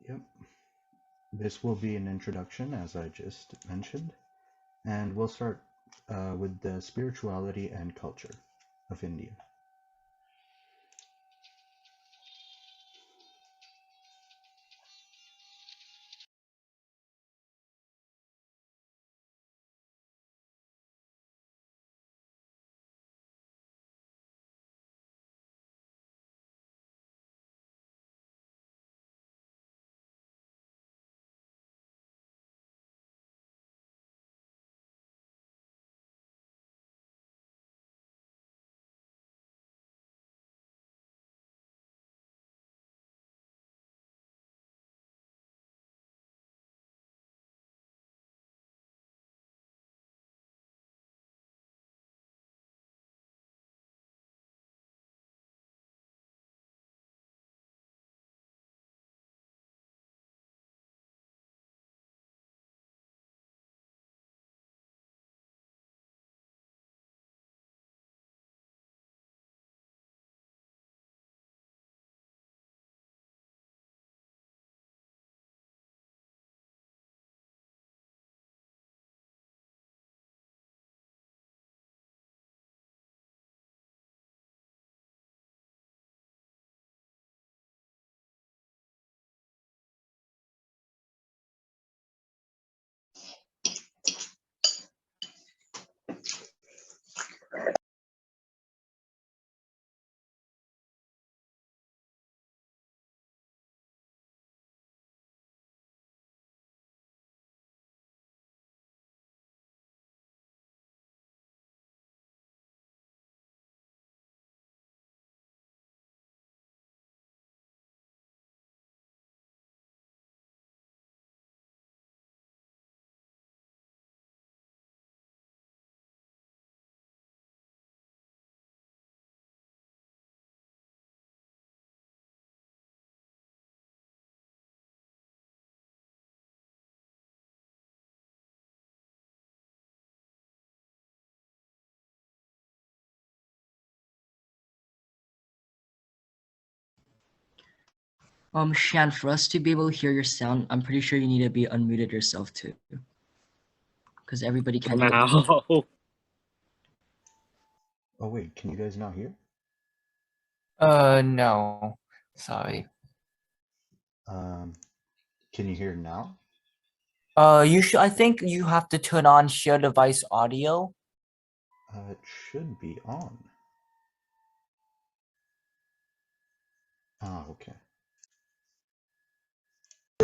Yep. This will be an introduction, as I just mentioned, and we'll start with the spirituality and culture of India. Shan, for us to be able to hear your sound, I'm pretty sure you need to be unmuted yourself too, because everybody can't hear you. Wow. Oh wait, can you guys not hear? No. Sorry. Can you hear now? I think you have to turn on share device audio. It should be on. Ah, okay.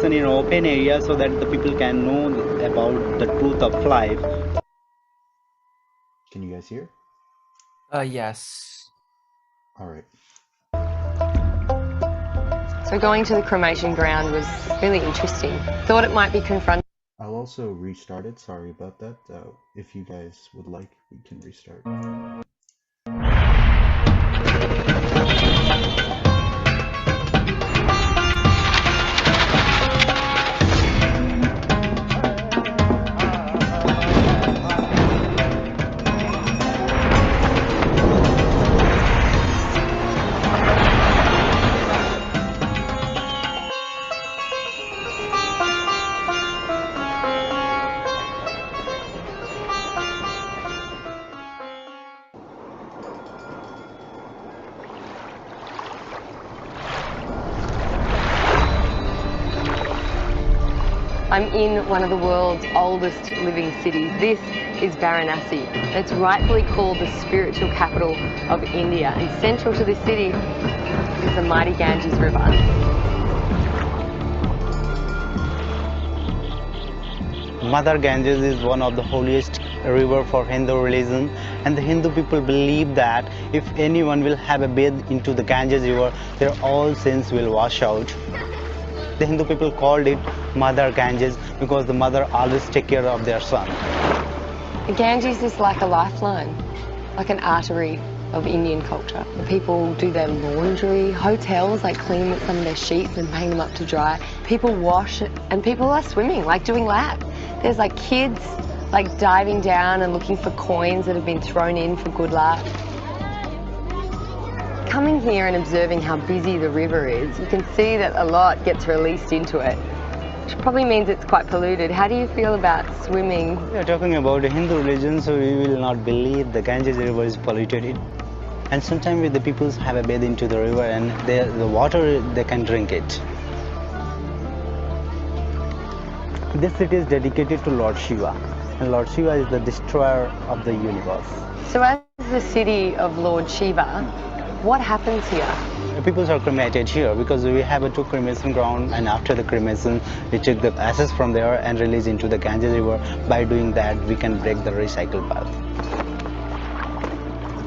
In open area so that the people can know about the truth of life. Can you guys hear? Yes. All right. So going to the cremation ground was really interesting. Thought it might be confronting. I'll also restart it. Sorry about that. If you guys would like, we can restart. I'm in one of the world's oldest living cities. This is Varanasi. It's rightfully called the spiritual capital of India, and central to this city is the mighty Ganges River. Mother Ganges is one of the holiest river for Hindu religion, and the Hindu people believe that if anyone will have a bathe into the Ganges river, their all sins will wash out. The Hindu people called it Mother Ganges because the mother always take care of their son. The Ganges is like a lifeline, like an artery of Indian culture. The people do their laundry, hotels like clean some of their sheets and hang them up to dry. People wash it, and people are swimming, like doing laps. There's like kids like diving down and looking for coins that have been thrown in for good luck. coming here and observing how busy the river is, you can see that a lot gets released into it, which probably means it's quite polluted. How do you feel about swimming? We are talking about the Hindu religion, so we will not believe the Ganges river is polluted. And sometimes the people have a bathe into the river and the water, they can drink it. This city is dedicated to Lord Shiva, and Lord Shiva is the destroyer of the universe. So as the city of Lord Shiva, what happens here? The people are cremated here because we have a 2 cremation ground, and after the cremation we take the ashes from there and release into the Ganges river. By doing that we can break the recycle path.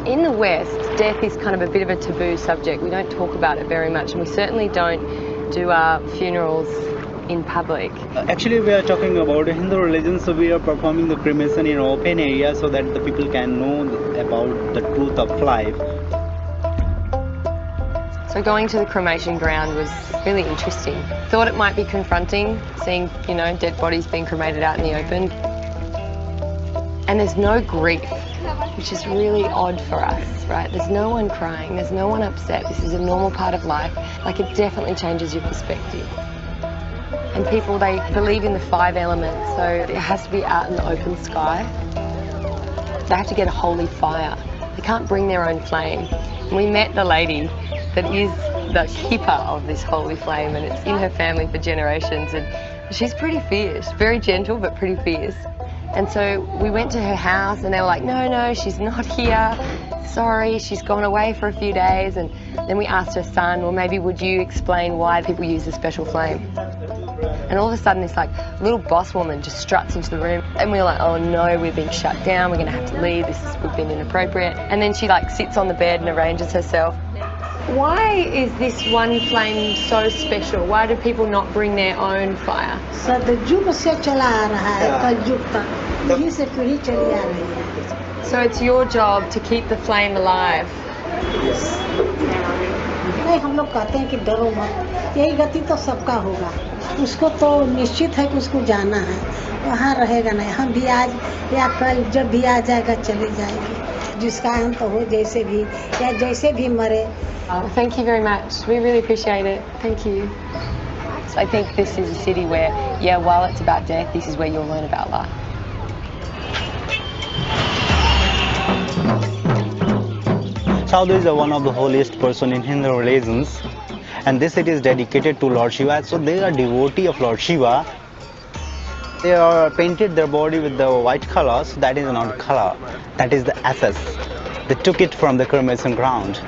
In the West, death is kind of a bit of a taboo subject. We don't talk about it very much, and we certainly don't do our funerals in public. Actually, we are talking about Hindu religion, so we are performing the cremation in open area so that the people can know about the truth of life. So going to the cremation ground was really interesting. Thought it might be confronting, seeing, you know, dead bodies being cremated out in the open. And there's no grief, which is really odd for us, right? There's no one crying, there's no one upset. This is a normal part of life. Like, it definitely changes your perspective. And people, they believe in the 5 elements, so it has to be out in the open sky. They have to get a holy fire. They can't bring their own flame. And we met the lady that is the keeper of this holy flame, and it's in her family for generations, and she's pretty fierce, very gentle but pretty fierce. And so we went to her house and they were like, no, she's not here. Sorry, she's gone away for a few days. And then we asked her son, well, maybe would you explain why people use the special flame? And all of a sudden this like little boss woman just struts into the room, and we were like, oh no, we're being shut down, we're gonna have to leave, we've been inappropriate. And then she like sits on the bed and arranges herself. Why is this one flame so special? Why do people not bring their own fire? सतयुग से चला आ रहा है कलयुग तक, यही से पीढ़ी चली आ रही है. So it's your job to keep the flame alive. नहीं, हम लोग कहते हैं कि डरो मत, यही गति तो सबका होगा. उसको तो निश्चित है कि उसको जाना है, वहाँ रहेगा नहीं. हम भी आज या कल जब भी आ जाएगा चले जाएंगे. जिसका अंत हो, जैसे भी या जैसे भी मरे. Thank you very much. We really appreciate it. Thank you. So I think this is a city where, yeah, while it's about death, this is where you'll learn about life. Sadhu is one of the holiest person in Hindu religions, and this city is dedicated to Lord Shiva, so they are devotee of Lord Shiva. They are painted their body with the white colors. That is not color, that is the ashes. They took it from the cremation ground.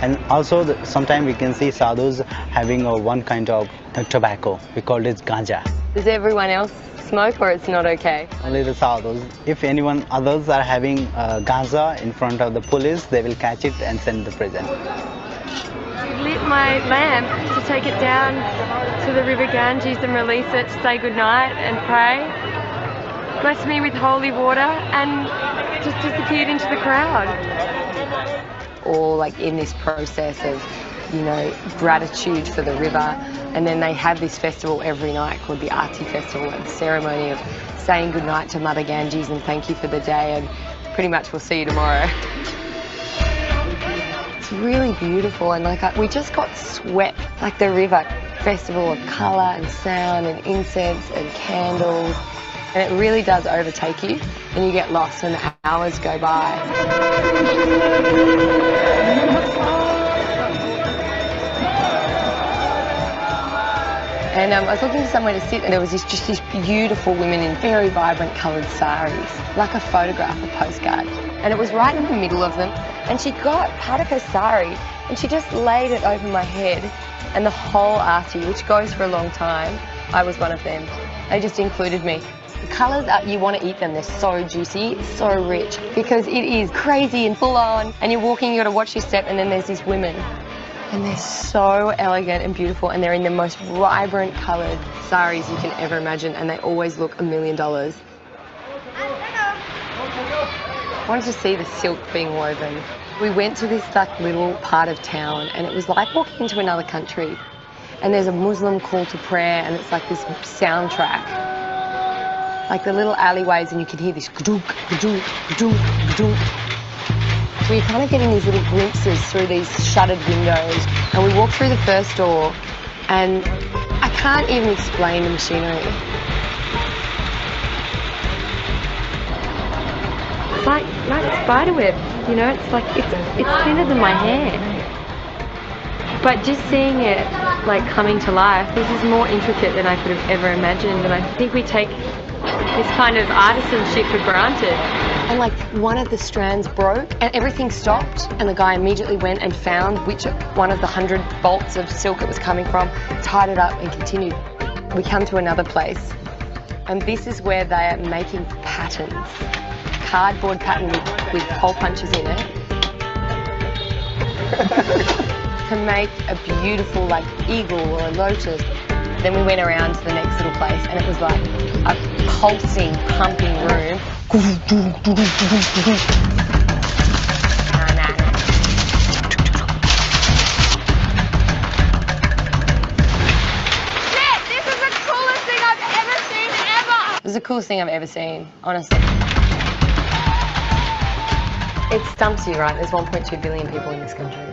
And also sometimes we can see sadhus having one kind of tobacco. We call it ganja. Does everyone else smoke, or it's not okay? Only the sadhus. If anyone others are having ganja in front of the police, they will catch it and send to prison. I've lit my lamp to take it down to the river Ganges and release it to say goodnight and pray. Bless me with holy water, and just disappeared into the crowd. Or like in this process of, you know, gratitude for the river, and then they have this festival every night called the Aarti Festival, a ceremony of saying goodnight to Mother Ganges and thank you for the day, and pretty much we'll see you tomorrow. It's really beautiful, and like we just got swept, like the river festival of colour and sound and incense and candles, and it really does overtake you and you get lost when the hours go by. And I was looking for somewhere to sit, and there was just these beautiful women in very vibrant coloured saris, like a photograph, a postcard. And it was right in the middle of them, and she got part of her sari and she just laid it over my head, and the whole aarti, which goes for a long time, I was one of them. They just included me. The colours, you want to eat them, they're so juicy, so rich, because it is crazy and full on, and you're walking, you got to watch your step, and then there's these women. And they're so elegant and beautiful, and they're in the most vibrant coloured saris you can ever imagine, and they always look $1 million. I wanted to see the silk being woven. We went to this like little part of town, and it was like walking into another country. And there's a Muslim call to prayer, and it's like this soundtrack. Like the little alleyways, and you can hear this gadunk, gadunk, gadunk, gadunk. we're kind of getting these little glimpses through these shuttered windows, and we walk through the first door, and I can't even explain the machinery. It's like spiderweb, you know, it's like, it's thinner than my hand. But just seeing it like coming to life, this is more intricate than I could have ever imagined, and I think we take this kind of artisanship for granted. And like one of the strands broke and everything stopped, and the guy immediately went and found which one of the 100 bolts of silk it was coming from, tied it up and continued. We come to another place, and this is where they are making patterns. Cardboard pattern with hole punches in it. To make a beautiful like eagle or a lotus. Then we went around to the next little place, and it was like a pulsing, pumping room. This is the coolest thing I've ever seen ever! This is the coolest thing I've ever seen, honestly. It stumps you, right? There's 1.2 billion people in this country.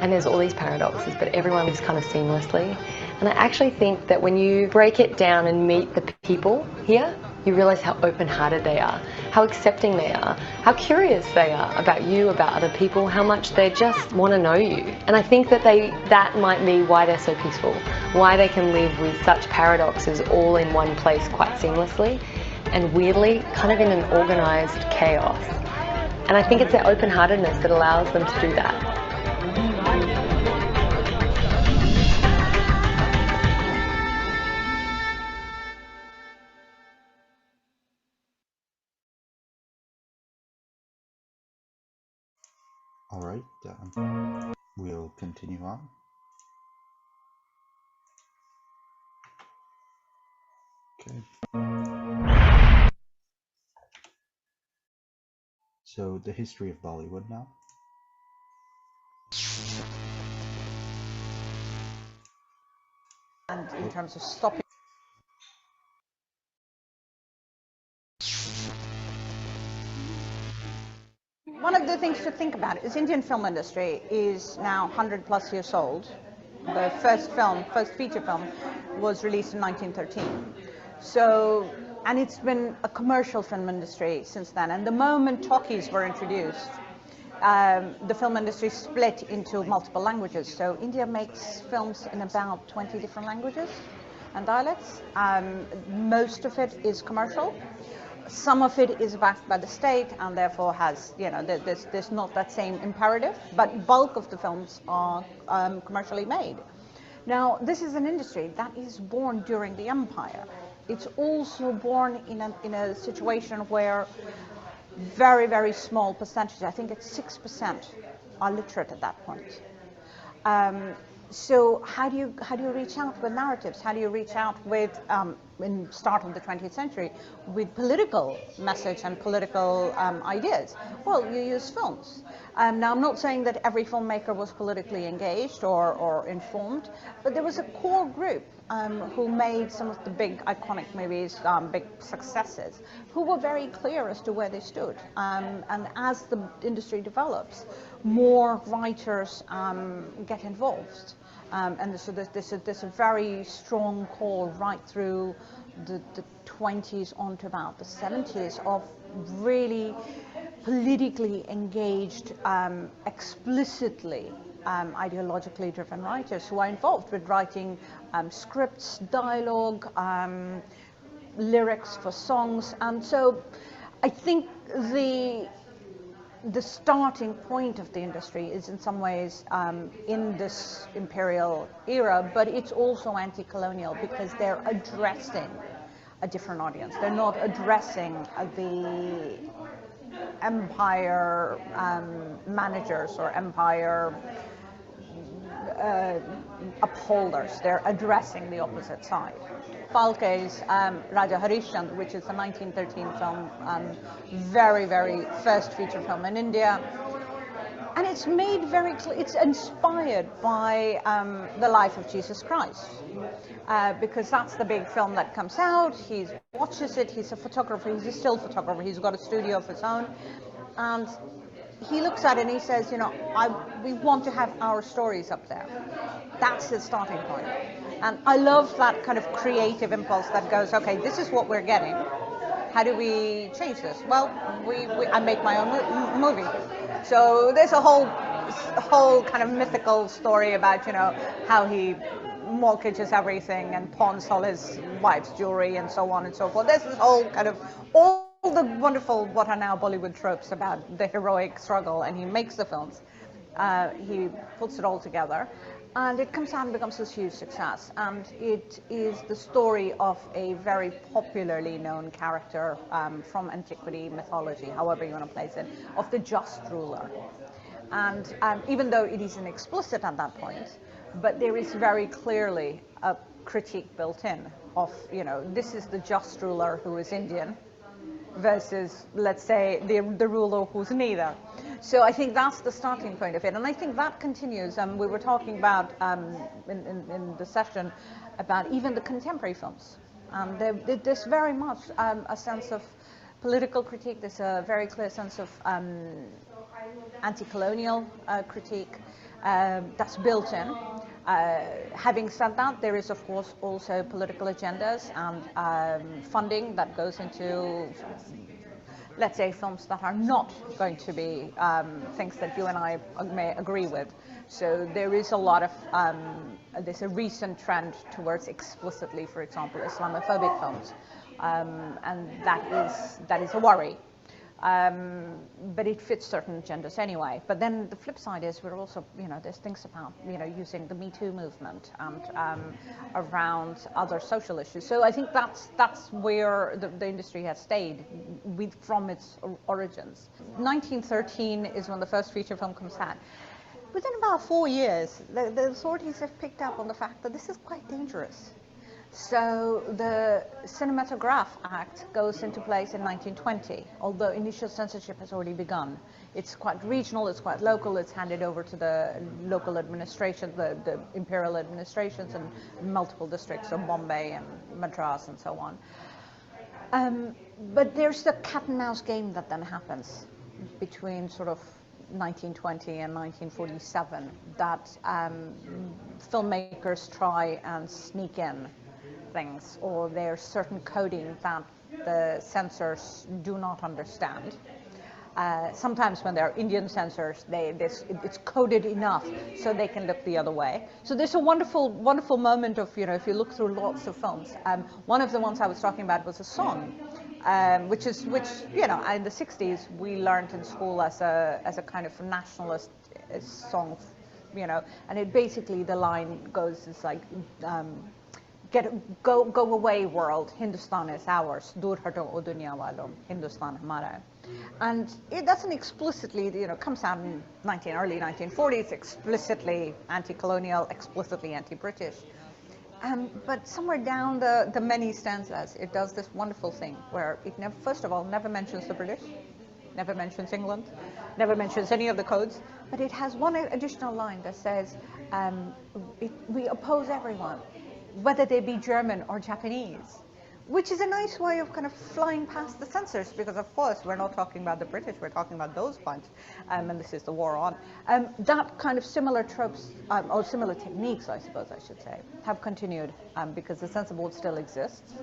And there's all these paradoxes, but everyone lives kind of seamlessly. And I actually think that when you break it down and meet the people here, you realise how open-hearted they are, how accepting they are, how curious they are about you, about other people, how much they just want to know you. And I think that that might be why they're so peaceful, why they can live with such paradoxes all in one place quite seamlessly, and weirdly, kind of in an organised chaos. And I think it's their open-heartedness that allows them to do that. All right, we'll continue on. Okay. So the history of Bollywood now. And in terms of stopping. One of the things to think about is Indian film industry is now 100+ years old. The first feature film was released in 1913. So, and it's been a commercial film industry since then. And the moment talkies were introduced, the film industry split into multiple languages. So India makes films in about 20 different languages and dialects. Most of it is commercial. Some of it is backed by the state and therefore has, you know, there's not that same imperative, but bulk of the films are commercially made. Now, this is an industry that is born during the empire. It's also born in a situation where very, very small percentage, I think it's 6%, are literate at that point. So how do you reach out with narratives? How do you reach out with, in the start of the 20th century, with political message and political ideas? Well, you use films. Now, I'm not saying that every filmmaker was politically engaged or informed, but there was a core group who made some of the big iconic movies, big successes, who were very clear as to where they stood. And as the industry develops, more writers get involved. And so there's a very strong call right through the 20s on to about the 70s of really politically engaged, explicitly ideologically driven writers who are involved with writing scripts, dialogue, lyrics for songs. And so I think the starting point of the industry is in some ways in this imperial era, but it's also anti-colonial because they're addressing a different audience. They're not addressing the empire managers or empire upholders. They're addressing the opposite side. Falke's Raja Harishchandra, which is a 1913 film, very, very first feature film in India. And it's made very clear, it's inspired by the life of Jesus Christ, because that's the big film that comes out. He watches it, he's a photographer, he's a still photographer, he's got a studio of his own. And he looks at it and he says, you know, we want to have our stories up there. That's his starting point. And I love that kind of creative impulse that goes, okay, this is what we're getting. How do we change this? Well, I make my own movie. So there's a whole kind of mythical story about, you know, how he mortgages everything and pawns all his wife's jewelry and so on and so forth. There's this whole kind of, all the wonderful, what are now Bollywood tropes about the heroic struggle, and he makes the films. He puts it all together, and it comes out and becomes this huge success. And it is the story of a very popularly known character from antiquity, mythology, however you want to place it, of the just ruler. And even though it isn't explicit at that point, but there is very clearly a critique built in of, you know, this is the just ruler who is Indian versus, let's say, the ruler who's neither. So I think that's the starting point of it. And I think that continues. We were talking about, in the session, about even the contemporary films. There's very much a sense of political critique. There's a very clear sense of anti-colonial critique that's built in. Having said that, there is of course also political agendas and funding that goes into, let's say, films that are not going to be things that you and I may agree with. So there is a lot of, there's a recent trend towards explicitly, for example, Islamophobic films, and that is a worry. But it fits certain agendas anyway. But then the flip side is we're also, you know, there's things about, you know, using the Me Too movement and around other social issues. So I think that's where the industry has stayed from its origins. 1913 is when the first feature film comes out. Within about 4 years, the authorities have picked up on the fact that this is quite dangerous. So the Cinematograph Act goes into place in 1920, although initial censorship has already begun. It's quite regional, it's quite local, it's handed over to the local administration, the imperial administrations in multiple districts of Bombay and Madras and so on. But there's the cat and mouse game that then happens between sort of 1920 and 1947 that filmmakers try and sneak in things, or there's certain coding that the censors do not understand. Sometimes when they're Indian censors, it's coded enough so they can look the other way. So there's a wonderful, wonderful moment of, you know, if you look through lots of films. One of the ones I was talking about was a song, which you know, in the 60s we learned in school as a kind of nationalist song, you know, and it basically, the line goes, it's like, go away world, Hindustan is ours, dur hato o dunya walon, Hindustan hamara. And it doesn't explicitly, you know, comes out in early 1940s, explicitly anti-colonial, explicitly anti-British. But somewhere down the many stanzas, it does this wonderful thing where it never, first of all, never mentions the British, never mentions England, never mentions any of the codes, but it has one additional line that says, we oppose everyone, whether they be German or Japanese, which is a nice way of kind of flying past the censors, because of course we're not talking about the British, we're talking about those bunch, and this is the war on. That kind of similar tropes, or similar techniques, I suppose I should say, have continued because the censor board still exists.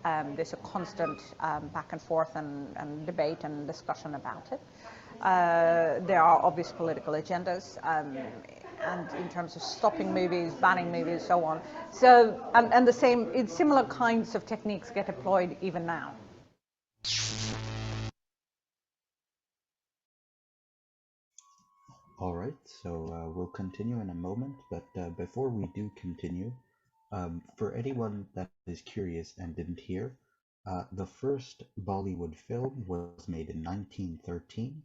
There's a constant back and forth and debate and discussion about it. There are obvious political agendas, and in terms of stopping movies, banning movies, so on. So, and the same, similar kinds of techniques get employed even now. All right, so we'll continue in a moment, but before we do continue, for anyone that is curious and didn't hear, the first Bollywood film was made in 1913.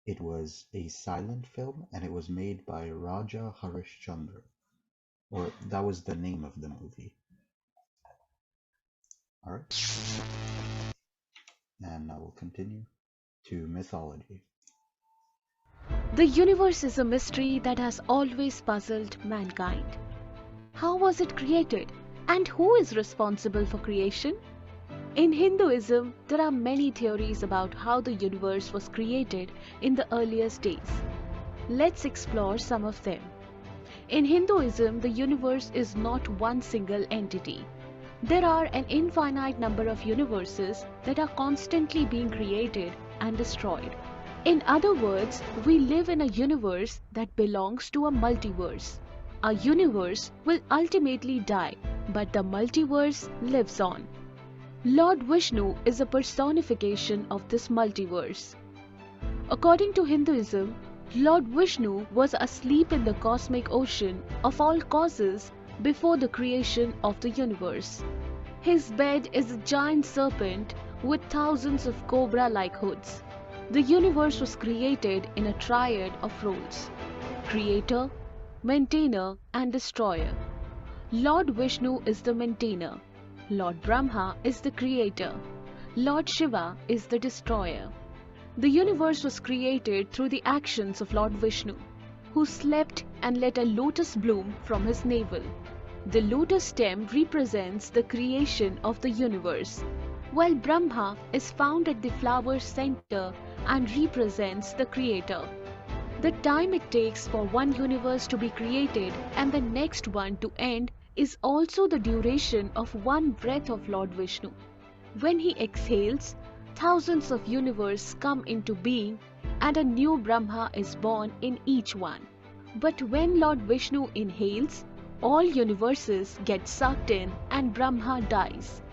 It was a silent film, and it was made by Raja Harishchandra, or that was the name of the movie. All right, and now we'll continue to mythology. The universe is a mystery that has always puzzled mankind. How was it created, and who is responsible for creation? In Hinduism, there are many theories about how the universe was created in the earliest days. Let's explore some of them. In Hinduism, the universe is not one single entity. There are an infinite number of universes that are constantly being created and destroyed. In other words, we live in a universe that belongs to a multiverse. A universe will ultimately die, but the multiverse lives on. Lord Vishnu is a personification of this multiverse. According to Hinduism, Lord Vishnu was asleep in the cosmic ocean of all causes before the creation of the universe. His bed is a giant serpent with thousands of cobra-like hoods. The universe was created in a triad of roles: creator, maintainer, and destroyer. Lord Vishnu is the maintainer. Lord Brahma is the creator. Lord Shiva is the destroyer. The universe was created through the actions of Lord Vishnu, who slept and let a lotus bloom from his navel. The lotus stem represents the creation of the universe, while Brahma is found at the flower's center and represents the creator. The time it takes for one universe to be created and the next one to end is also the duration of one breath of Lord Vishnu. When he exhales, thousands of universes come into being and a new Brahma is born in each one. But when Lord Vishnu inhales, all universes get sucked in and Brahma dies.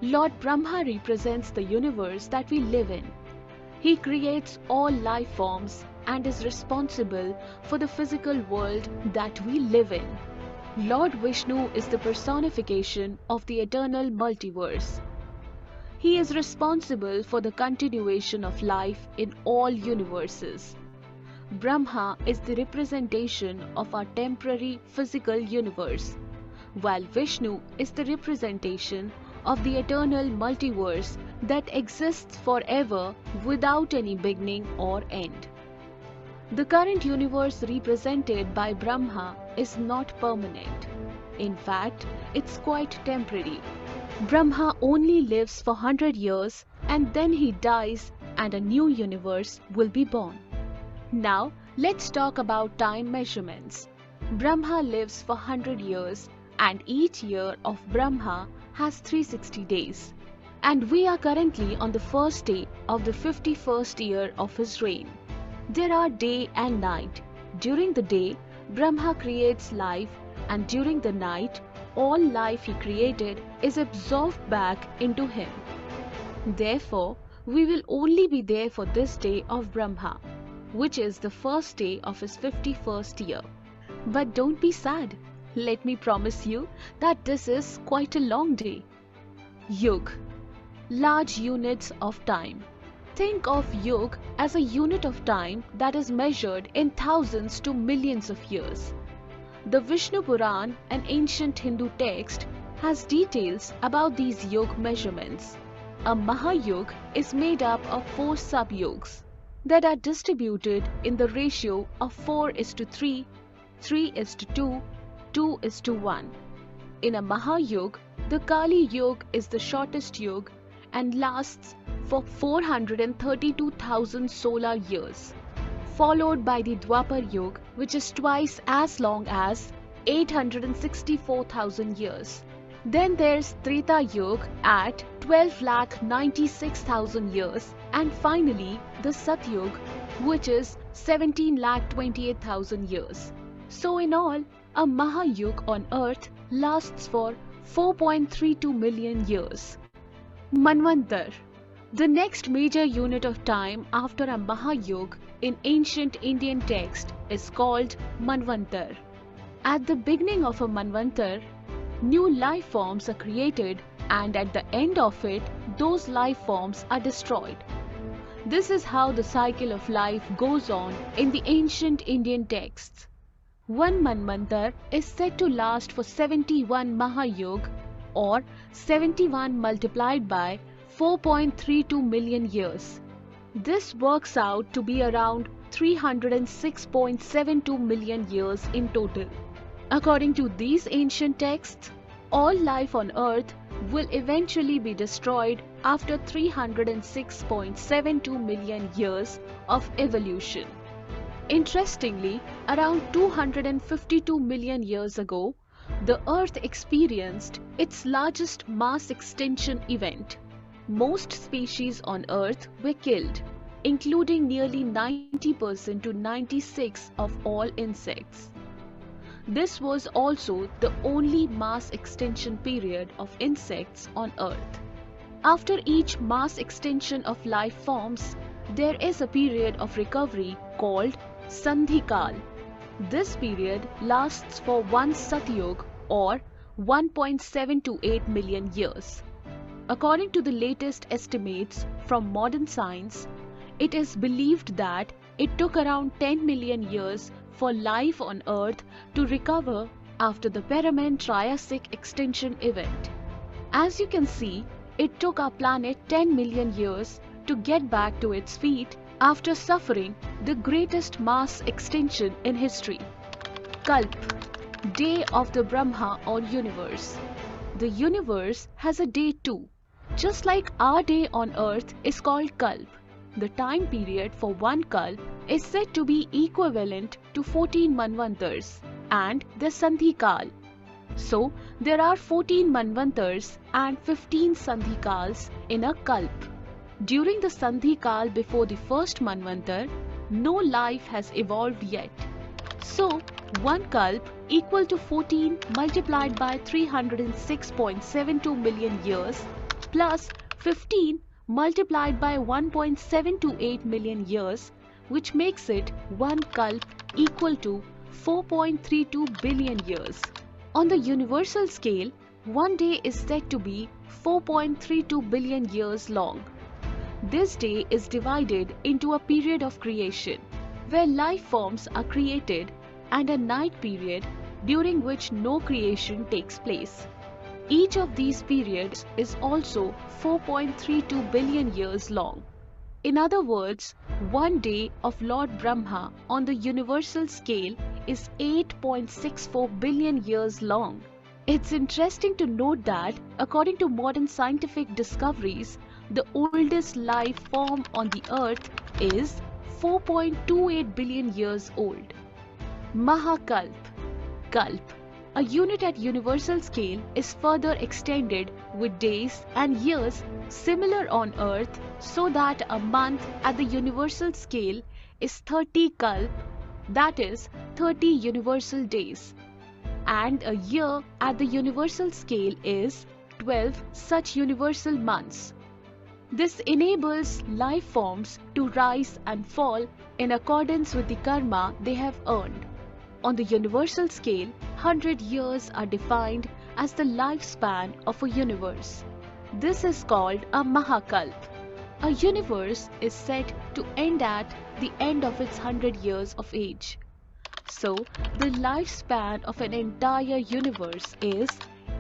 Lord Brahma represents the universe that we live in. He creates all life forms and is responsible for the physical world that we live in. Lord Vishnu is the personification of the eternal multiverse. He is responsible for the continuation of life in all universes. Brahma is the representation of our temporary physical universe, while Vishnu is the representation of the eternal multiverse that exists forever without any beginning or end. The current universe represented by Brahma is not permanent. In fact, it's quite temporary. Brahma only lives for 100 years and then he dies and a new universe will be born. Now, let's talk about time measurements. Brahma lives for 100 years and each year of Brahma has 360 days. And we are currently on the first day of the 51st year of his reign. There are day and night. During the day, Brahma creates life, and during the night, all life he created is absorbed back into him. Therefore, we will only be there for this day of Brahma, which is the first day of his 51st year. But don't be sad. Let me promise you that this is quite a long day. Yug, large units of time. Think of Yug as a unit of time that is measured in thousands to millions of years. The Vishnu Puran, an ancient Hindu text, has details about these Yug measurements. A Mahayug is made up of 4 sub-yugs that are distributed in the ratio of 4:3, 3:2, 2:1. In a Mahayug, the Kali Yug is the shortest yug and lasts for 432,000 solar years, followed by the Dwapar Yug, which is twice as long as 864,000 years. Then there's Treta Yug at 12,96,000 years, and finally the Satyug, which is 17,28,000 years. So in all, a Mahayug on Earth lasts for 4.32 million years. Manvantar. The next major unit of time after a Mahayug in ancient Indian text is called Manvantar. At the beginning of a Manvantar, new life forms are created, and at the end of it, those life forms are destroyed. This is how the cycle of life goes on in the ancient Indian texts. One Manvantar is said to last for 71 Mahayug, or 71 multiplied by 4.32 million years. This works out to be around 306.72 million years in total. According to these ancient texts, all life on Earth will eventually be destroyed after 306.72 million years of evolution. Interestingly, around 252 million years ago, the Earth experienced its largest mass extinction event. Most species on Earth were killed, including nearly 90% to 96% of all insects. This was also the only mass extinction period of insects on Earth. After each mass extinction of life forms, there is a period of recovery called Sandhikal. This period lasts for one Satyug or 1.728 million years. According to the latest estimates from modern science, it is believed that it took around 10 million years for life on Earth to recover after the Permian-Triassic extinction event. As you can see, it took our planet 10 million years to get back to its feet after suffering the greatest mass extinction in history. Kalp, day of the Brahma or universe. The universe has a day too. Just like our day on Earth is called Kalp, the time period for one Kalp is said to be equivalent to 14 Manvantars and the Sandhikal. So, there are 14 Manvantars and 15 Sandhikals in a Kalp. During the Sandhikal before the first Manvantar, no life has evolved yet. So, one Kalp equal to 14 multiplied by 306.72 million years plus 15 multiplied by 1.728 million years, which makes it one Kalp equal to 4.32 billion years. On the universal scale, one day is said to be 4.32 billion years long. This day is divided into a period of creation, where life forms are created, and a night period during which no creation takes place. Each of these periods is also 4.32 billion years long. In other words, one day of Lord Brahma on the universal scale is 8.64 billion years long. It's interesting to note that, according to modern scientific discoveries, the oldest life form on the Earth is 4.28 billion years old. Mahakalp. Kalp, a unit at universal scale, is further extended with days and years similar on Earth, so that a month at the universal scale is 30 Kalp, that is 30 universal days, and a year at the universal scale is 12 such universal months. This enables life forms to rise and fall in accordance with the karma they have earned. On the universal scale, 100 years are defined as the lifespan of a universe. This is called a Mahakalp. A universe is said to end at the end of its 100 years of age. So, the lifespan of an entire universe is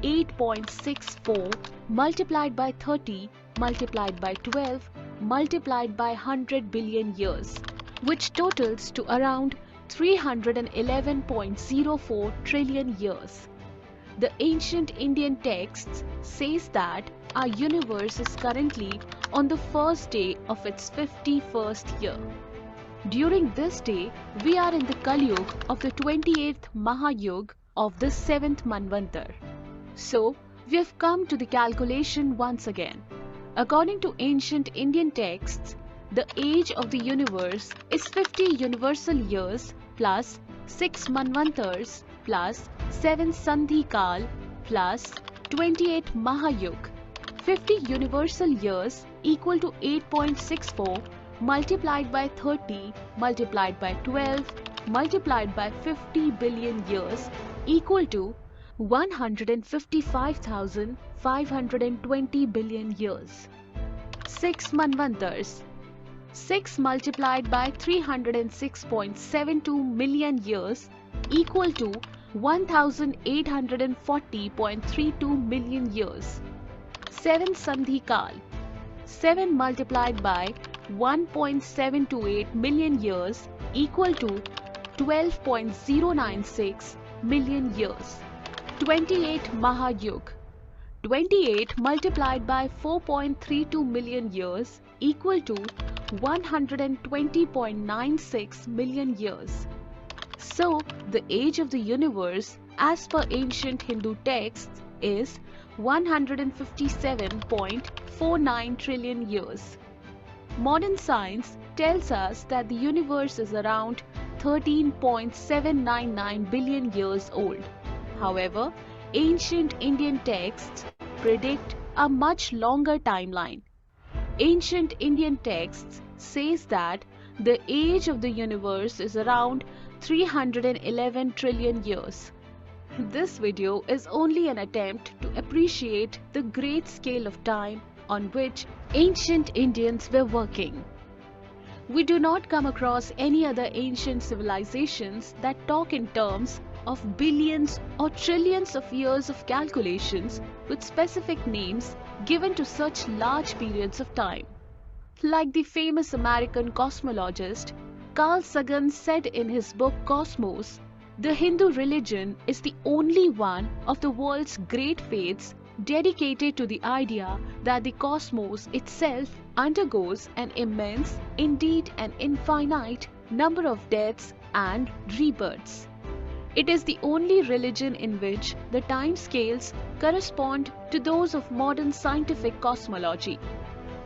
8.64 multiplied by 30 multiplied by 12 multiplied by 100 billion years, which totals to around 311.04 trillion years. The ancient Indian texts says that our universe is currently on the first day of its 51st year. During this day, we are in the Kalyug of the 28th Mahayug of the 7th Manvantar. So, we have come to the calculation once again. According to ancient Indian texts, the age of the universe is 50 universal years plus 6 Manvantars plus 7 Sandhikal plus 28 Mahayug. 50 universal years equal to 8.64 multiplied by 30 multiplied by 12 multiplied by 50 billion years equal to 155,520 billion years. 6 Manvantars. 6 multiplied by 306.72 million years equal to 1,840.32 million years. 7 Sandhikal. 7 multiplied by 1.728 million years equal to 12.096 million years. 28 Mahayug. 28 multiplied by 4.32 million years equal to 120.96 million years. So, the age of the universe as per ancient Hindu texts is 157.49 trillion years. Modern science tells us that the universe is around 13.799 billion years old. However, ancient Indian texts predict a much longer timeline. Ancient Indian texts says that the age of the universe is around 311 trillion years. This video is only an attempt to appreciate the great scale of time on which ancient Indians were working. We do not come across any other ancient civilizations that talk in terms of billions or trillions of years of calculations with specific names given to such large periods of time. Like the famous American cosmologist Carl Sagan said in his book Cosmos, the Hindu religion is the only one of the world's great faiths dedicated to the idea that the cosmos itself undergoes an immense, indeed an infinite, number of deaths and rebirths. It is the only religion in which the time scales correspond to those of modern scientific cosmology.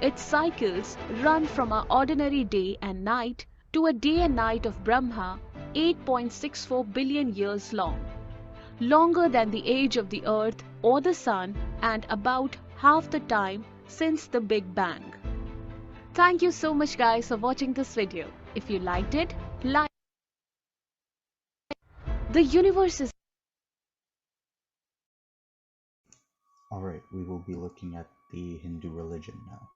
Its cycles run from our ordinary day and night to a day and night of Brahma, 8.64 billion years long, longer than the age of the Earth or the Sun and about half the time since the Big Bang. Thank you so much guys for watching this video. If you liked it, like. The universe is. Alright, we will be looking at the Hindu religion now.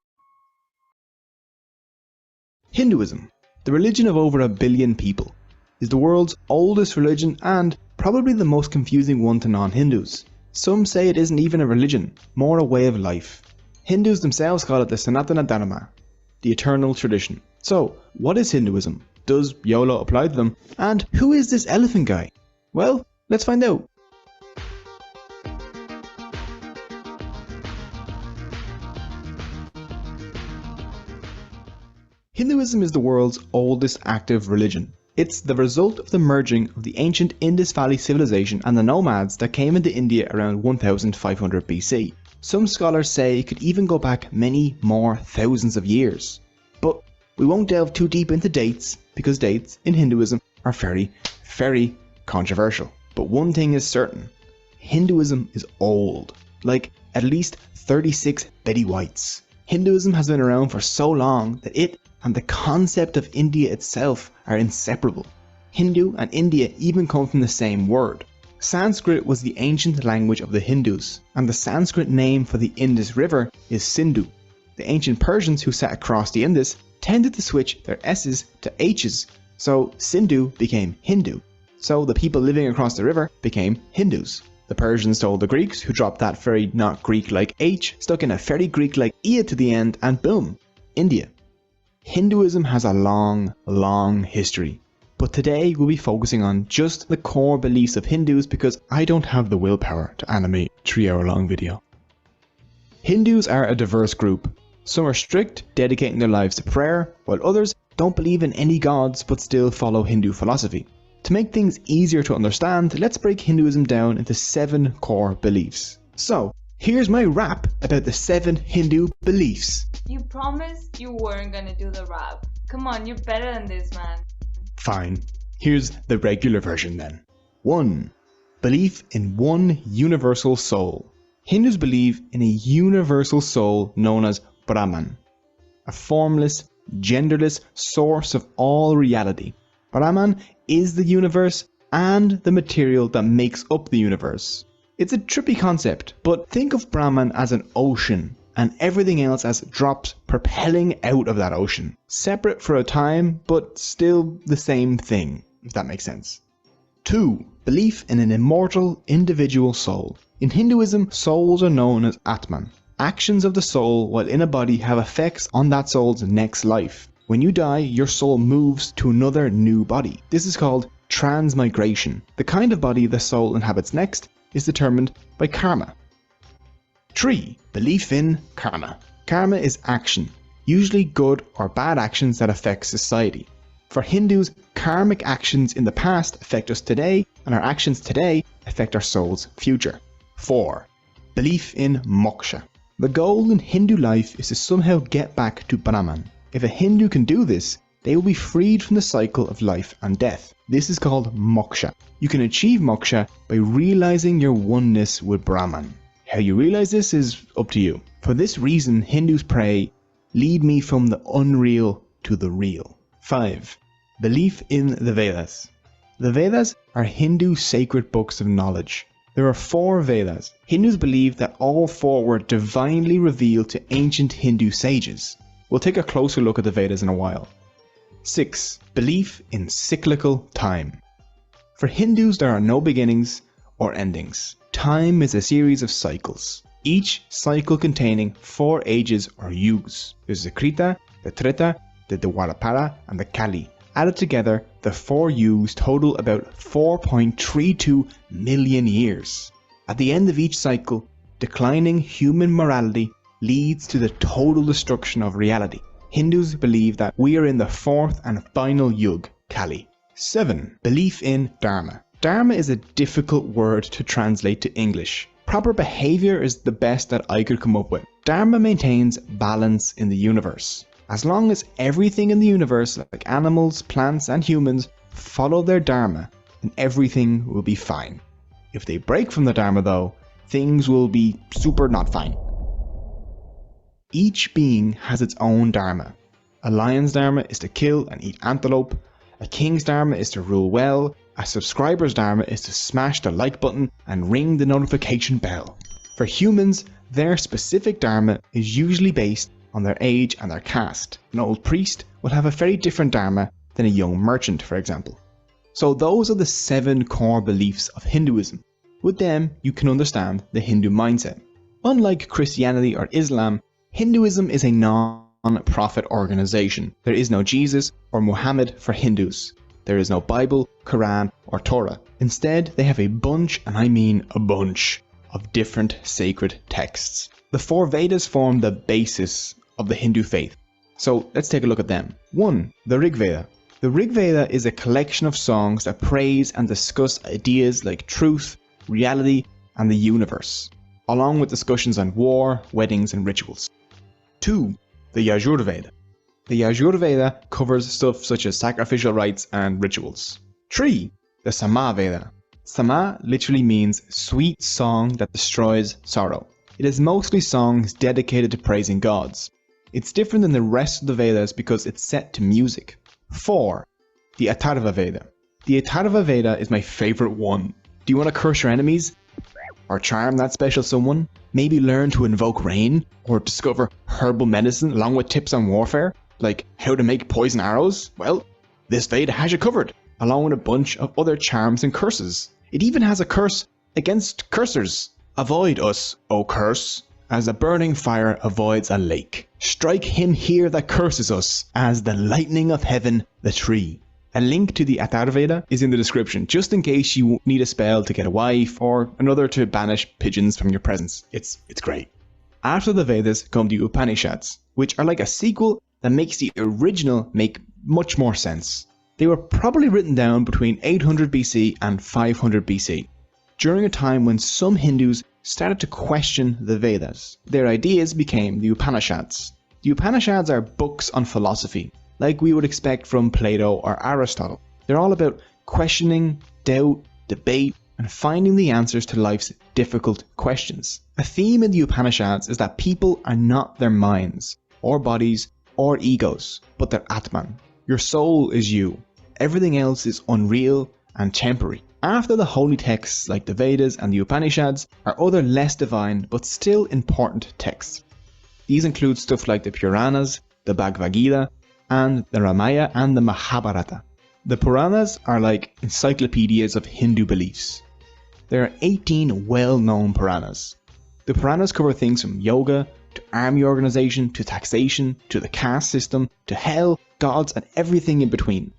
Hinduism, the religion of over 1 billion people, is the world's oldest religion and probably the most confusing one to non-Hindus. Some say it isn't even a religion, more a way of life. Hindus themselves call it the Sanatana Dharma, the eternal tradition. So, what is Hinduism? Does YOLO apply to them? And who is this elephant guy? Well, let's find out. Hinduism is the world's oldest active religion. It's the result of the merging of the ancient Indus Valley civilization and the nomads that came into India around 1500 BC. Some scholars say it could even go back many more thousands of years. But we won't delve too deep into dates, because dates in Hinduism are very controversial. But one thing is certain, Hinduism is old, like at least 36 Betty Whites. Hinduism has been around for so long that it and the concept of India itself are inseparable. Hindu and India even come from the same word. Sanskrit was the ancient language of the Hindus, and the Sanskrit name for the Indus River is Sindhu. The ancient Persians who sat across the Indus tended to switch their S's to H's, so Sindhu became Hindu. So the people living across the river became Hindus. The Persians told the Greeks, who dropped that very not Greek-like H, stuck in a very Greek-like E to the end, and boom, India. Hinduism has a long history, but today we'll be focusing on just the core beliefs of Hindus because I don't have the willpower to animate a 3-hour-long video. Hindus are a diverse group. Some are strict, dedicating their lives to prayer, while others don't believe in any gods but still follow Hindu philosophy. To make things easier to understand, let's break Hinduism down into 7 core beliefs. So, here's my rap about the 7 Hindu beliefs. You promised you weren't gonna do the rap. Come on, you're better than this, man. Fine. Here's the regular version then. 1. Belief in one universal soul. Hindus believe in a universal soul known as Brahman, a formless, genderless source of all reality. Brahman is the universe and the material that makes up the universe. It's a trippy concept, but think of Brahman as an ocean and everything else as drops propelling out of that ocean. Separate for a time, but still the same thing, if that makes sense. 2. Belief in an immortal individual soul. In Hinduism, souls are known as Atman. Actions of the soul while in a body have effects on that soul's next life. When you die, your soul moves to another new body. This is called transmigration. The kind of body the soul inhabits next is determined by karma. 3. Belief in karma. Karma is action, usually good or bad actions that affect society. For Hindus, karmic actions in the past affect us today, and our actions today affect our soul's future. 4. Belief in moksha. The goal in Hindu life is to somehow get back to Brahman. If a Hindu can do this, they will be freed from the cycle of life and death. This is called moksha. You can achieve moksha by realizing your oneness with Brahman. How you realize this is up to you. For this reason, Hindus pray, "Lead me from the unreal to the real." 5. Belief in the Vedas. The Vedas are Hindu sacred books of knowledge. There are 4 Vedas. Hindus believe that all 4 were divinely revealed to ancient Hindu sages. We'll take a closer look at the Vedas in a while. 6. Belief in cyclical time. For Hindus, there are no beginnings or endings. Time is a series of cycles, each cycle containing 4 ages or yugas. There's the Krita, the Treta, the Dwapara, and the Kali. Added together, the 4 yugas total about 4.32 million years. At the end of each cycle, declining human morality leads to the total destruction of reality. Hindus believe that we are in the 4th and final yug, Kali. 7. Belief in Dharma. Dharma is a difficult word to translate to English. Proper behavior is the best that I could come up with. Dharma maintains balance in the universe. As long as everything in the universe, like animals, plants, and humans, follow their Dharma, then everything will be fine. If they break from the Dharma though, things will be super not fine. Each being has its own Dharma. A lion's Dharma is to kill and eat antelope. A king's Dharma is to rule well. A subscriber's Dharma is to smash the like button and ring the notification bell. For humans, their specific Dharma is usually based on their age and their caste. An old priest will have a very different Dharma than a young merchant, for example. So those are the 7 core beliefs of Hinduism. With them, you can understand the Hindu mindset. Unlike Christianity or Islam, Hinduism is a non-profit organization. There is no Jesus or Muhammad for Hindus. There is no Bible, Quran, or Torah. Instead, they have a bunch, and I mean a bunch, of different sacred texts. The 4 Vedas form the basis of the Hindu faith. So let's take a look at them. 1. The Rig Veda. The Rig Veda is a collection of songs that praise and discuss ideas like truth, reality, and the universe, along with discussions on war, weddings, and rituals. 2. The Yajur Veda. The Yajur Veda covers stuff such as sacrificial rites and rituals. 3. The Sama Veda. Sama literally means sweet song that destroys sorrow. It is mostly songs dedicated to praising gods. It's different than the rest of the Vedas because it's set to music. 4. The Atharva Veda. The Atharva Veda is my favorite one. Do you want to curse your enemies? Or charm that special someone? Maybe learn to invoke rain? Or discover herbal medicine along with tips on warfare? Like how to make poison arrows? Well, this Veda has you covered, along with a bunch of other charms and curses. It even has a curse against cursers. Avoid us, O curse, as a burning fire avoids a lake. Strike him here that curses us, as the lightning of heaven the tree. A link to the Atharva Veda is in the description, just in case you need a spell to get a wife or another to banish pigeons from your presence. It's great. After the Vedas come the Upanishads, which are like a sequel that makes the original make much more sense. They were probably written down between 800 BC and 500 BC, during a time when some Hindus started to question the Vedas. Their ideas became the Upanishads. The Upanishads are books on philosophy, like we would expect from Plato or Aristotle. They're all about questioning, doubt, debate, and finding the answers to life's difficult questions. A theme in the Upanishads is that people are not their minds, or bodies, or egos, but their Atman. Your soul is you. Everything else is unreal and temporary. After the holy texts like the Vedas and the Upanishads are other less divine but still important texts. These include stuff like the Puranas, the Bhagavad Gita, and the Ramayana and the Mahabharata. The Puranas are like encyclopedias of Hindu beliefs. There are 18 well-known Puranas. The Puranas cover things from yoga, to army organization, to taxation, to the caste system, to hell, gods, and everything in between.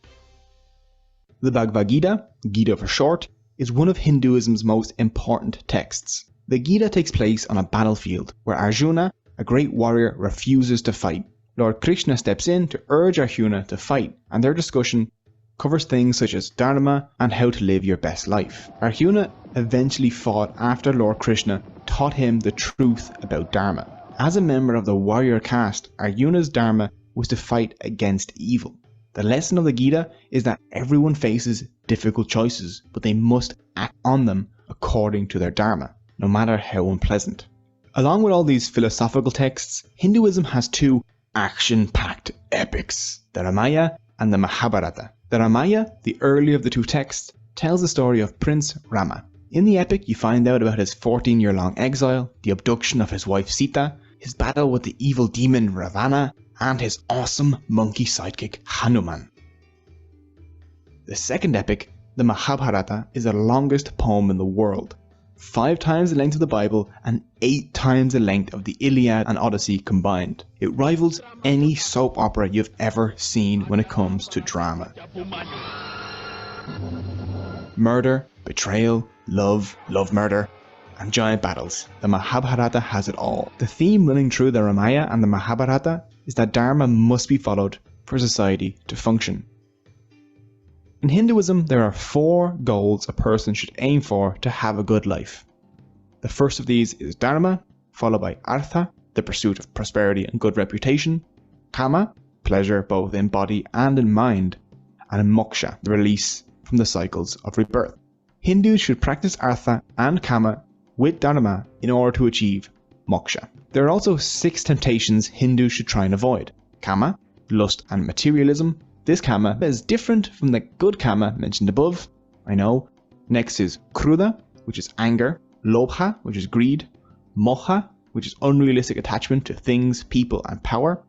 The Bhagavad Gita, Gita for short, is one of Hinduism's most important texts. The Gita takes place on a battlefield where Arjuna, a great warrior, refuses to fight. Lord Krishna steps in to urge Arjuna to fight, and their discussion covers things such as dharma and how to live your best life. Arjuna eventually fought after Lord Krishna taught him the truth about dharma. As a member of the warrior caste, Arjuna's dharma was to fight against evil. The lesson of the Gita is that everyone faces difficult choices, but they must act on them according to their dharma, no matter how unpleasant. Along with all these philosophical texts, Hinduism has two action-packed epics, the Ramayana and the Mahabharata. The Ramayana, the earlier of the two texts, tells the story of Prince Rama. In the epic, you find out about his 14-year-long exile, the abduction of his wife Sita, his battle with the evil demon Ravana, and his awesome monkey sidekick Hanuman. The second epic, the Mahabharata, is the longest poem in the world, 5 times the length of the Bible and 8 times the length of the Iliad and Odyssey combined. It rivals any soap opera you've ever seen when it comes to drama. Murder, betrayal, love, murder, and giant battles. The Mahabharata has it all. The theme running through the Ramayana and the Mahabharata is that dharma must be followed for society to function. In Hinduism, there are 4 goals a person should aim for to have a good life. The first of these is dharma, followed by artha, the pursuit of prosperity and good reputation, kama, pleasure both in body and in mind, and moksha, the release from the cycles of rebirth. Hindus should practice artha and kama with dharma in order to achieve moksha. There are also 6 temptations Hindus should try and avoid. Kama, lust and materialism. This kama is different from the good kama mentioned above, I know. Next is krodha, which is anger, lobha, which is greed, moha, which is unrealistic attachment to things, people and power,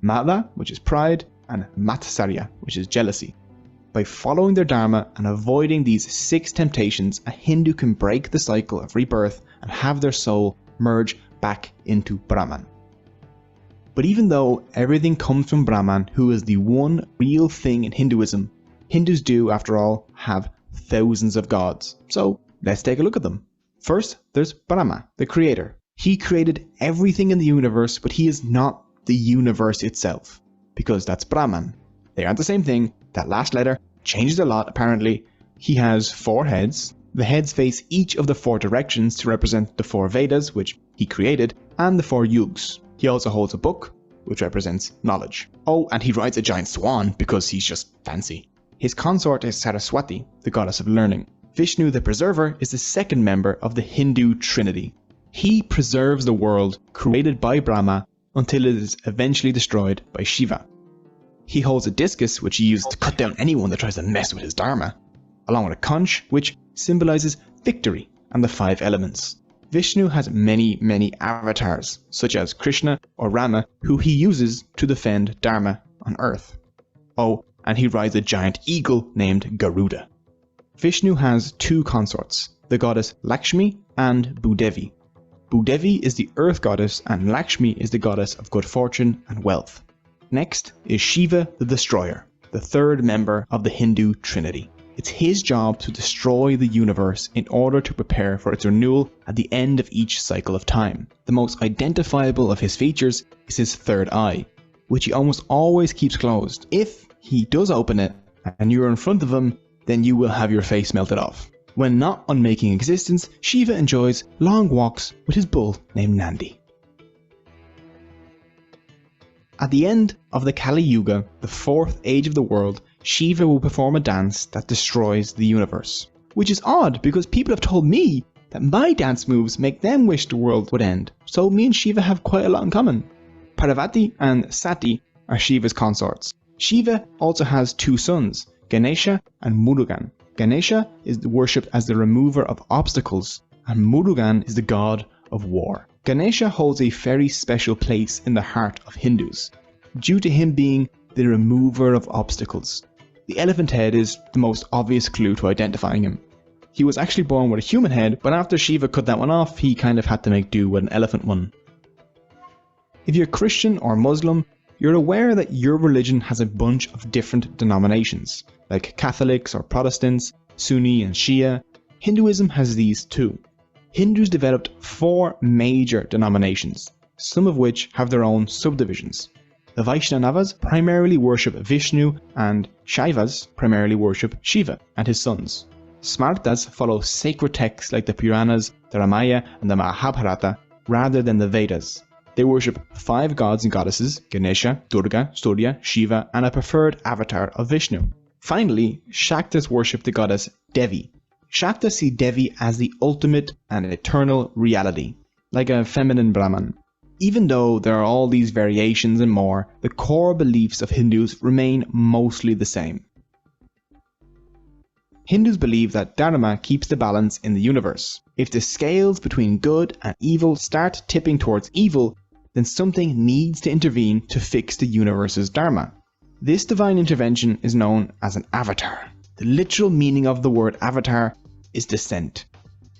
mada, which is pride, and matsarya, which is jealousy. By following their dharma and avoiding these 6 temptations, a Hindu can break the cycle of rebirth and have their soul merge back into Brahman. But even though everything comes from Brahman, who is the one real thing in Hinduism, Hindus do, after all, have thousands of gods. So let's take a look at them. First, there's Brahma, the creator. He created everything in the universe, but he is not the universe itself, because that's Brahman. They aren't the same thing. That last letter changes a lot, apparently. He has 4 heads. The heads face each of the 4 directions to represent the 4 Vedas, which he created, and the 4 yugas. He also holds a book, which represents knowledge. Oh, and he rides a giant swan because he's just fancy. His consort is Saraswati, the goddess of learning. Vishnu the Preserver is the second member of the Hindu Trinity. He preserves the world created by Brahma until it is eventually destroyed by Shiva. He holds a discus which he uses to cut down anyone that tries to mess with his dharma, along with a conch which symbolizes victory and the 5 elements. Vishnu has many avatars, such as Krishna or Rama, who he uses to defend dharma on earth. Oh, and he rides a giant eagle named Garuda. Vishnu has 2 consorts, the goddess Lakshmi and Bhudevi. Bhudevi is the earth goddess and Lakshmi is the goddess of good fortune and wealth. Next is Shiva the Destroyer, the 3rd member of the Hindu Trinity. It's his job to destroy the universe in order to prepare for its renewal at the end of each cycle of time. The most identifiable of his features is his 3rd eye, which he almost always keeps closed. If he does open it and you're in front of him, then you will have your face melted off. When not unmaking existence, Shiva enjoys long walks with his bull named Nandi. At the end of the Kali Yuga, the 4th age of the world, Shiva will perform a dance that destroys the universe. Which is odd because people have told me that my dance moves make them wish the world would end. So me and Shiva have quite a lot in common. Parvati and Sati are Shiva's consorts. Shiva also has 2 sons, Ganesha and Murugan. Ganesha is worshipped as the remover of obstacles, and Murugan is the god of war. Ganesha holds a very special place in the heart of Hindus, due to him being the remover of obstacles. The elephant head is the most obvious clue to identifying him. He was actually born with a human head, but after Shiva cut that one off, he kind of had to make do with an elephant one. If you're Christian or Muslim, you're aware that your religion has a bunch of different denominations, like Catholics or Protestants, Sunni and Shia. Hinduism has these too. Hindus developed 4 major denominations, some of which have their own subdivisions. The Vaishnavas primarily worship Vishnu, and Shaivas primarily worship Shiva and his sons. Smartas follow sacred texts like the Puranas, the Ramayana and the Mahabharata rather than the Vedas. They worship 5 gods and goddesses, Ganesha, Durga, Surya, Shiva, and a preferred avatar of Vishnu. Finally, Shaktas worship the goddess Devi. Shaktas see Devi as the ultimate and eternal reality, like a feminine Brahman. Even though there are all these variations and more, the core beliefs of Hindus remain mostly the same. Hindus believe that Dharma keeps the balance in the universe. If the scales between good and evil start tipping towards evil, then something needs to intervene to fix the universe's Dharma. This divine intervention is known as an avatar. The literal meaning of the word avatar is descent.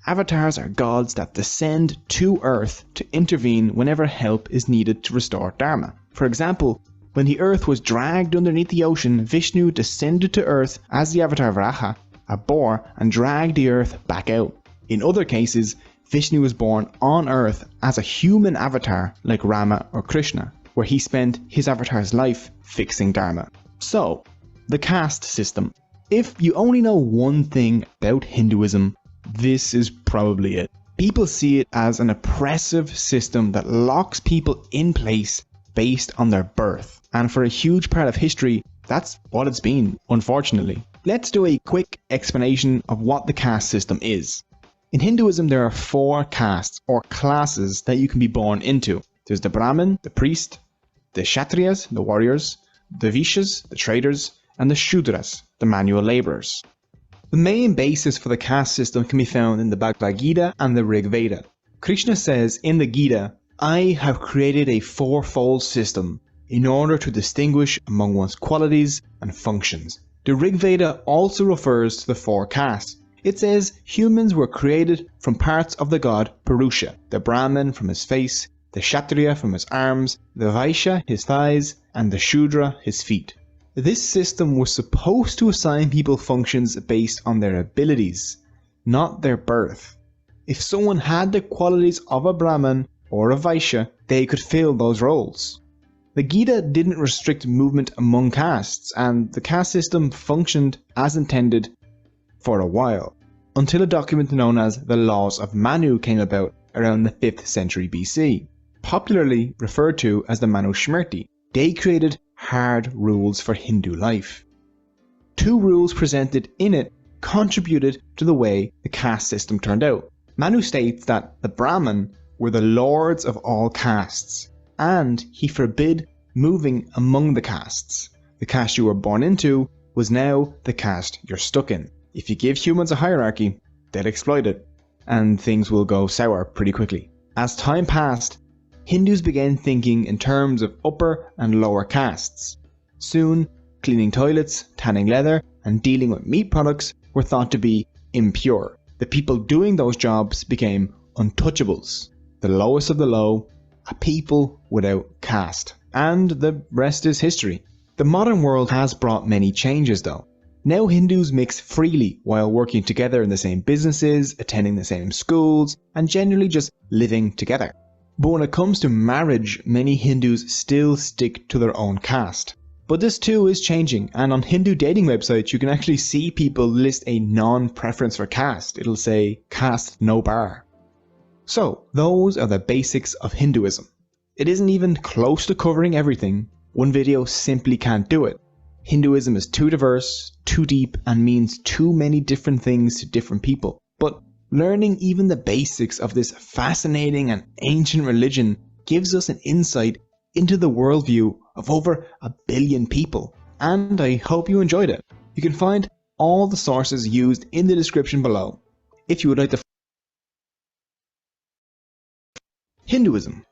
Avatars are gods that descend to Earth to intervene whenever help is needed to restore Dharma. For example, when the Earth was dragged underneath the ocean, Vishnu descended to Earth as the avatar Varaha, a boar, and dragged the Earth back out. In other cases, Vishnu was born on Earth as a human avatar like Rama or Krishna, where he spent his avatar's life fixing Dharma. So, the caste system. If you only know one thing about Hinduism, this is probably it. People see it as an oppressive system that locks people in place based on their birth. And for a huge part of history, that's what it's been, unfortunately. Let's do a quick explanation of what the caste system is. In Hinduism, there are 4 castes or classes that you can be born into. There's the Brahmin, the priest, the Kshatriyas, the warriors, the Vaishyas, the traders, and the Shudras, the manual laborers. The main basis for the caste system can be found in the Bhagavad Gita and the Rig Veda. Krishna says in the Gita, "I have created a 4-fold system in order to distinguish among one's qualities and functions." The Rig Veda also refers to the 4 castes. It says humans were created from parts of the god Purusha, the Brahmin from his face, the Kshatriya from his arms, the Vaishya his thighs, and the Shudra his feet. This system was supposed to assign people functions based on their abilities, not their birth. If someone had the qualities of a Brahmin or a Vaishya, they could fill those roles. The Gita didn't restrict movement among castes, and the caste system functioned as intended for a while, until a document known as the Laws of Manu came about around the 5th century BC, popularly referred to as the Manu Smriti. They created hard rules for Hindu life. 2 rules presented in it contributed to the way the caste system turned out. Manu states that the Brahmin were the lords of all castes, and he forbid moving among the castes. The caste you were born into was now the caste you're stuck in. If you give humans a hierarchy, they'll exploit it, and things will go sour pretty quickly. As time passed, Hindus began thinking in terms of upper and lower castes. Soon, cleaning toilets, tanning leather, and dealing with meat products were thought to be impure. The people doing those jobs became untouchables, the lowest of the low, a people without caste. And the rest is history. The modern world has brought many changes though. Now Hindus mix freely while working together in the same businesses, attending the same schools, and generally just living together. But when it comes to marriage, many Hindus still stick to their own caste. But this too is changing, and on Hindu dating websites you can actually see people list a non-preference for caste. It'll say caste no bar. So those are the basics of Hinduism. It isn't even close to covering everything. One video simply can't do it. Hinduism is too diverse, too deep, and means too many different things to different people. But learning even the basics of this fascinating and ancient religion gives us an insight into the worldview of over 1 billion people, and I hope you enjoyed it. You can find all the sources used in the description below if you would like to. Hinduism.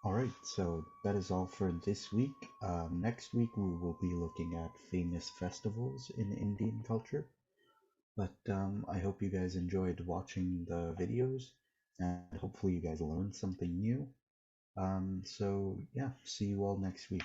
Alright, so that is all for this week. Next week we will be looking at famous festivals in Indian culture. But I hope you guys enjoyed watching the videos, and hopefully you guys learned something new. So yeah, see you all next week.